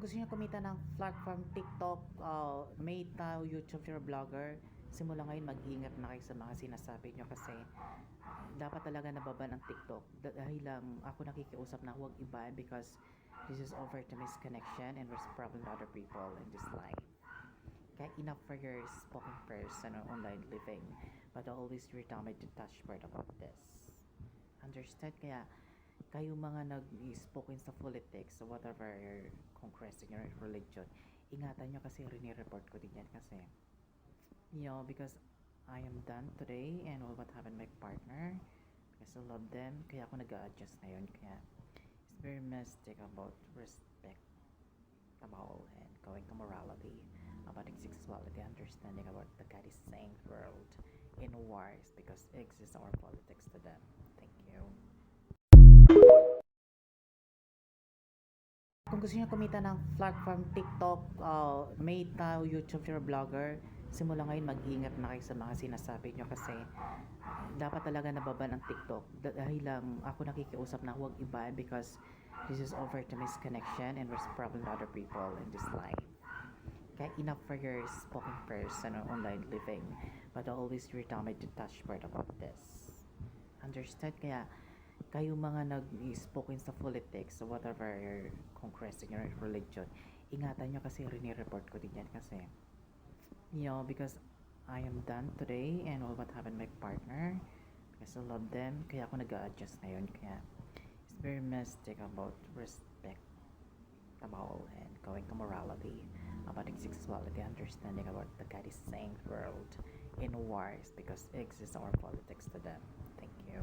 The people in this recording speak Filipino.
Kung gusto niyo kumita ng platform TikTok, Meta, YouTube, or vlogger, simula ngayon mag-ingat na kayo sa mga sinasabi nyo kasi dapat talaga nababan ang TikTok. Dahil lang ako nakikiusap na huwag iban because this is over to misconnection and there's problem with other people in this life. Kaya enough for your spoken person or online living, but always retell me to touch part about this. Understand? Kaya kayo mga nag-spoken sa politics or whatever congress in your religion, ingatan nyo kasi rini-report ko din yan kasi because I am done today and what happened my partner because I love them, kaya ako nag-a-adjust na yun. Kaya it's very mistake about respect about and going to morality about sexuality, understanding about the God is saying world in wars because it exists our politics to them. Thank you. Kung gusto niyo kumita ng platform TikTok, Meta, YouTube, or vlogger, simula ngayon mag-ingat na kayo sa mga sinasabi nyo kasi dapat talaga nababan ang TikTok. Dahil lang ako nakikiusap na huwag iban because this is over to misconnection and there's problem with other people in this life. Kaya enough for your spoken person or online living, but always retell me to touch part about this. Understand? Kaya kayo mga nag-spoken sa politics or whatever congress in your religion, ingatan nyo kasi rini-report ko din yan kasi because I am done today and what happened my partner because I love them, kaya ako nag-a-adjust na yun. Kaya it's very mistake about respect about and going to morality about sexuality, understanding about the God is saying world in wars because it exists our politics to them. Thank you.